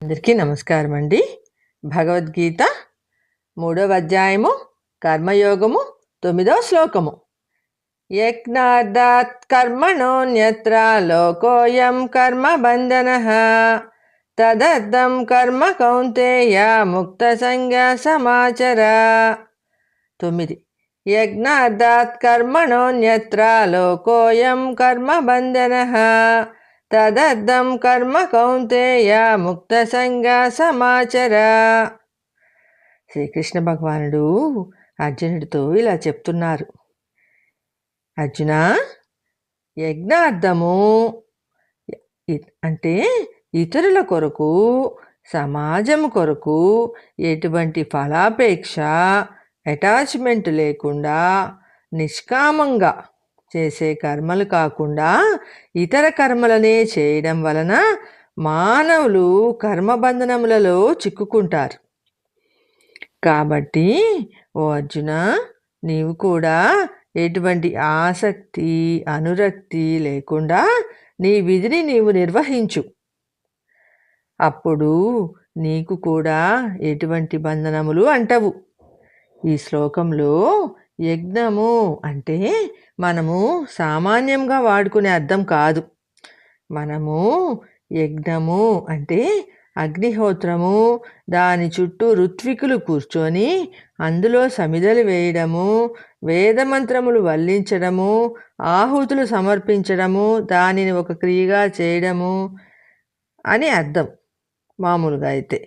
అందరికీ నమస్కారం అండి. భగవద్గీత 3వ అధ్యాయము కర్మయోగము 9వ శ్లోకము. యజ్ఞార్థాత్ కర్మణోన్యత్ర లోకోయం కర్మ బంధనః తదర్థం కర్మ కౌంతేయ ముక్త సంజ్ఞ సమాచర. 9. యజ్ఞార్థాత్ కర్మణోన్యత్ర లోకోయం కర్మ బంధనః తదర్థం కర్మ కౌంతేయ ముక్త సంజ్ఞ సమాచర. శ్రీకృష్ణ భగవానుడు అర్జునుడితో ఇలా చెప్తున్నారు. అర్జున, యజ్ఞార్థము అంటే ఇతరుల కొరకు, సమాజం కొరకు ఎటువంటి ఫలాపేక్ష, అటాచ్మెంట్ లేకుండా నిష్కామంగా చేసే కర్మలు కాకుండా ఇతర కర్మలనే చేయడం వలన మానవులు కర్మబంధనములలో చిక్కుకుంటారు. కాబట్టి ఓ అర్జున, నీవు కూడా ఎటువంటి ఆసక్తి, అనురక్తి లేకుండా నీ విధిని నీవు నిర్వహించు. అప్పుడు నీకు కూడా ఎటువంటి బంధనములు అంటవు. ఈ శ్లోకంలో యజ్ఞము అంటే మనము సామాన్యంగా వాడుకునే అర్థం కాదు. మనము యజ్ఞము అంటే అగ్నిహోత్రము, దాని చుట్టూ ఋత్వికులు కూర్చొని అందులో సమిదలు వేయడము, వేదమంత్రములు వల్లించడము, ఆహుతులు సమర్పించడము, దానిని ఒక క్రియగా చేయడము అని అర్థం మామూలుగా అయితే.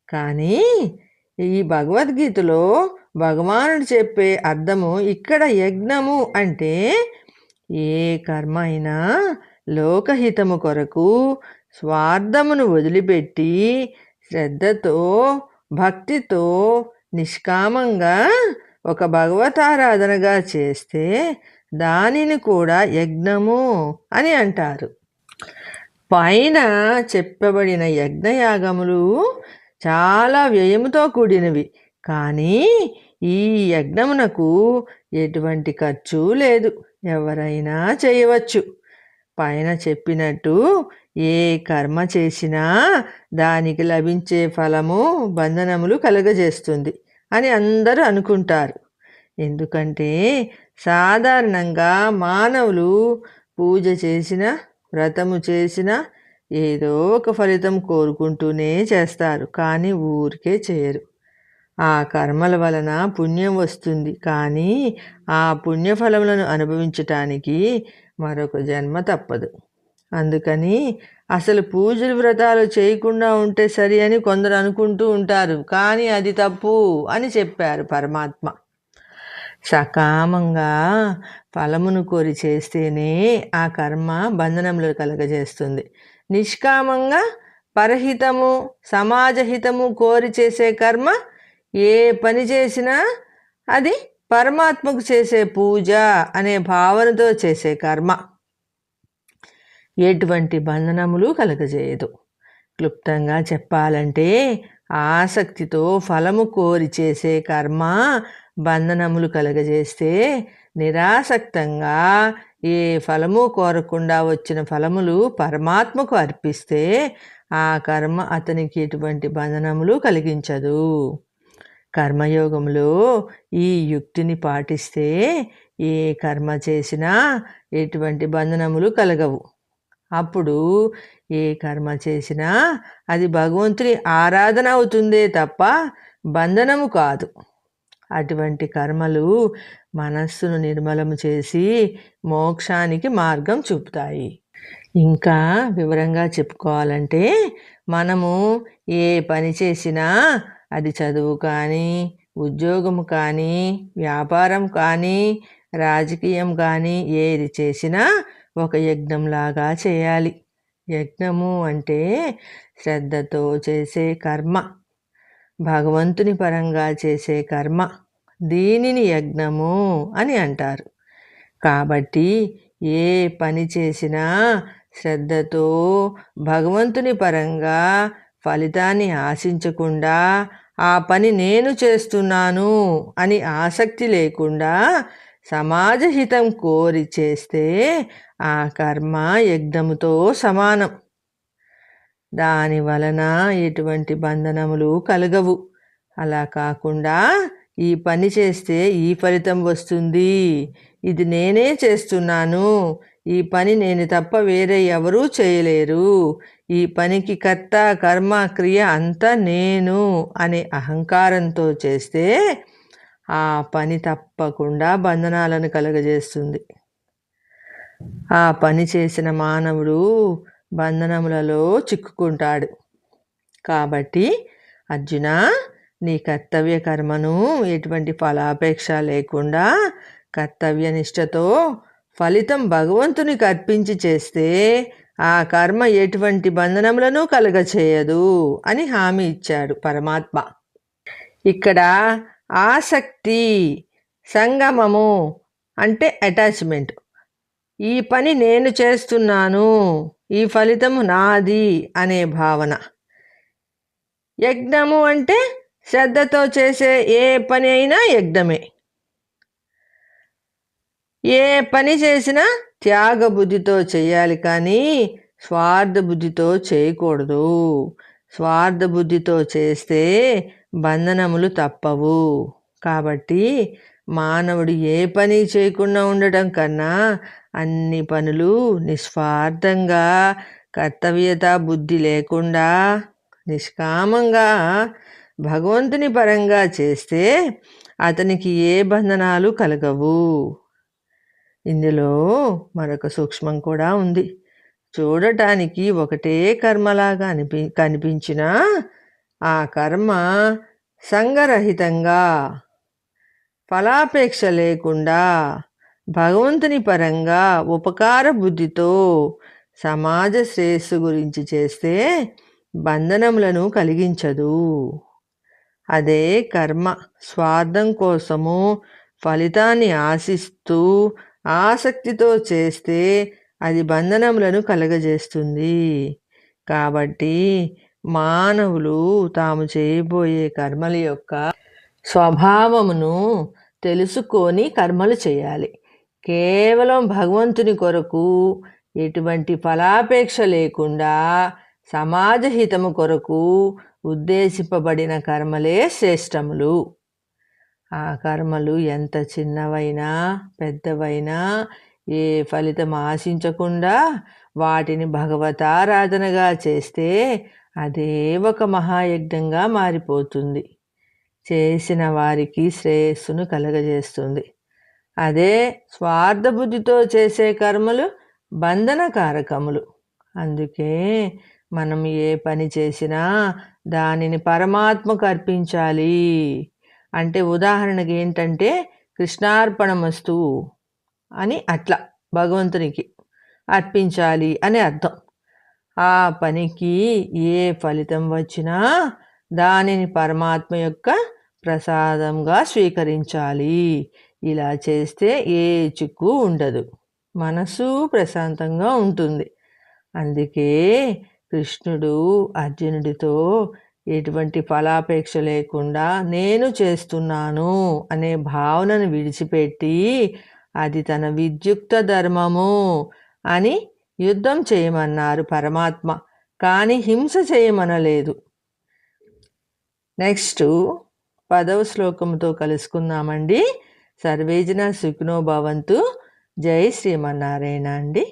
కానీ ఈ భగవద్గీతలో భగవానుడు చెప్పే అర్థము ఇక్కడ యజ్ఞము అంటే ఏ కర్మ అయినా లోకహితము కొరకు స్వార్థమును వదిలిపెట్టి శ్రద్ధతో, భక్తితో, నిష్కామంగా ఒక భగవతారాధనగా చేస్తే దానిని కూడా యజ్ఞము అని అంటారు. పైన చెప్పబడిన యజ్ఞయాగములు చాలా వ్యయముతో కూడినవి. కానీ ఈ యజ్ఞమునకు ఎటువంటి ఖర్చు లేదు, ఎవరైనా చేయవచ్చు. పైన చెప్పినట్టు ఏ కర్మ చేసినా దానికి లభించే ఫలము బంధనములు కలుగజేస్తుంది అని అందరూ అనుకుంటారు. ఎందుకంటే సాధారణంగా మానవులు పూజ చేసినా, వ్రతము చేసినా ఏదో ఒక ఫలితం కోరుకుంటూనే చేస్తారు, కానీ ఊరికే చేయరు. ఆ కర్మల వలన పుణ్యం వస్తుంది, కానీ ఆ పుణ్యఫలములను అనుభవించటానికి మరొక జన్మ తప్పదు. అందుకని అసలు పూజలు, వ్రతాలు చేయకుండా ఉంటే సరి అని కొందరు అనుకుంటూ ఉంటారు, కానీ అది తప్పు అని చెప్పారు పరమాత్మ. సకామంగా ఫలమును కోరి చేస్తేనే ఆ కర్మ బంధనములు కలగజేస్తుంది. నిష్కామంగా పరహితము, సమాజహితము కోరి చేసే కర్మ ఏ పని చేసినా అది పరమాత్మకు చేసే పూజ అనే భావనతో చేసే కర్మ ఎటువంటి బంధనములు కలగజేయదు. క్లుప్తంగా చెప్పాలంటే ఆసక్తితో ఫలము కోరి చేసే కర్మ బంధనములు కలగజేస్తే, నిరాసక్తంగా ఏ ఫలము కోరకుండా వచ్చిన ఫలములు పరమాత్మకు అర్పిస్తే ఆ కర్మ అతనికి ఎటువంటి బంధనములు కలిగించదు. కర్మయోగంలో ఈ యుక్తిని పాటిస్తే ఏ కర్మ చేసినా ఎటువంటి బంధనములు కలగవు. అప్పుడు ఏ కర్మ చేసినా అది భగవంతుని ఆరాధన అవుతుందే తప్ప బంధనము కాదు. అటువంటి కర్మలు మనస్సును నిర్మలము చేసి మోక్షానికి మార్గం చూపుతాయి. ఇంకా వివరంగా చెప్పుకోవాలంటే మనము ఏ పని చేసినా అది చదువు కానీ, ఉద్యోగము కానీ, వ్యాపారం కానీ, రాజకీయం కానీ ఏది చేసినా ఒక యజ్ఞంలాగా చేయాలి. యజ్ఞము అంటే శ్రద్ధతో చేసే కర్మ, భగవంతుని పరంగా చేసే కర్మ, దీనిని యజ్ఞము అని అంటారు. కాబట్టి ఏ పని చేసినా శ్రద్ధతో భగవంతుని పరంగా ఫలితాన్ని ఆశించకుండా, ఆ పని నేను చేస్తున్నాను అని ఆసక్తి లేకుండా సమాజహితం కోరి చేస్తే ఆ కర్మ యజ్ఞముతో సమానం. దాని వలన ఎటువంటి బంధనములు కలగవు. అలా కాకుండా ఈ పని చేస్తే ఈ ఫలితం వస్తుంది, ఇది నేనే చేస్తున్నాను, ఈ పని నేను తప్ప వేరే ఎవరూ చేయలేరు, ఈ పనికి కర్త కర్మ క్రియ అంతా నేను అనే అహంకారంతో చేస్తే ఆ పని తప్పకుండా బంధనాలను కలుగజేస్తుంది. ఆ పని చేసిన మానవుడు బంధనములలో చిక్కుకుంటాడు. కాబట్టి అర్జున, నీ కర్తవ్య కర్మను ఎటువంటి ఫలాపేక్ష లేకుండా కర్తవ్యనిష్టతో ఫలితం భగవంతునికి అర్పించి చేస్తే ఆ కర్మ ఎటువంటి బంధనములను కలుగచేయదు అని హామీ ఇచ్చాడు పరమాత్మ. ఇక్కడ ఆసక్తి, సంగమము అంటే అటాచ్మెంట్. ఈ పని నేను చేస్తున్నాను, ఈ ఫలితము నాది అనే భావన. యజ్ఞము అంటే శ్రద్ధతో చేసే ఏ పని అయినా యజ్ఞమే. ఏ పని చేసినా త్యాగబుద్ధితో చేయాలి, కానీ స్వార్థ బుద్ధితో చేయకూడదు. స్వార్థ బుద్ధితో చేస్తే బంధనములు తప్పవు. కాబట్టి మానవుడు ఏ పని చేయకుండా ఉండటం కన్నా అన్ని పనులు నిస్వార్థంగా, కర్తవ్యత బుద్ధి లేకుండా నిష్కామంగా భగవంతుని పరంగా చేస్తే అతనికి ఏ బంధనాలు కలగవు. ఇందులో మరొక సూక్ష్మం కూడా ఉంది. చూడటానికి ఒకటే కర్మలాగా కనిపించినా ఆ కర్మ సంగరహితంగా, ఫలాపేక్ష లేకుండా, భగవంతుని పరంగా ఉపకార బుద్ధితో సమాజ శ్రేయస్సు గురించి చేస్తే బంధనములను కలిగించదు. అదే కర్మ స్వార్థం కోసము ఫలితాన్ని ఆశిస్తూ ఆసక్తితో చేస్తే అది బంధనములను కలగజేస్తుంది. కాబట్టి మానవులు తాము చేయబోయే కర్మల యొక్క స్వభావమును తెలుసుకొని కర్మలు చేయాలి. కేవలం భగవంతుని కొరకు ఎటువంటి ఫలాపేక్ష లేకుండా సమాజ హితము కొరకు ఉద్దేశింపబడిన కర్మలే శ్రేష్టములు. ఆ కర్మలు ఎంత చిన్నవైనా పెద్దవైనా ఏ ఫలితం ఆశించకుండా వాటిని భగవతారాధనగా చేస్తే అదే ఒక మహాయజ్ఞంగా మారిపోతుంది. చేసిన వారికి శ్రేయస్సును కలగజేస్తుంది. అదే స్వార్థబుద్ధితో చేసే కర్మలు బంధనకారకములు. అందుకే మనం ఏ పని చేసినా దానిని పరమాత్మకు అర్పించాలి. అంటే ఉదాహరణకి ఏంటంటే కృష్ణార్పణమస్తు అని అట్లా భగవంతునికి అర్పించాలి అని అర్థం. ఆ పనికి ఏ ఫలితం వచ్చినా దానిని పరమాత్మ యొక్క ప్రసాదంగా స్వీకరించాలి. ఇలా చేస్తే ఏ చిక్కు ఉండదు, మనసు ప్రశాంతంగా ఉంటుంది. అందుకే కృష్ణుడు అర్జునుడితో ఎటువంటి ఫలాపేక్ష లేకుండా నేను చేస్తున్నాను అనే భావనను విడిచిపెట్టి అది తన విద్యుక్త ధర్మము అని యుద్ధం చేయమన్నారు పరమాత్మ, కానీ హింస చేయమనలేదు. నెక్స్ట్ 10వ శ్లోకంతో కలుసుకుందామండి. సర్వేజన సుఖినో భవంతు. జై శ్రీమన్నారాయణ అండి.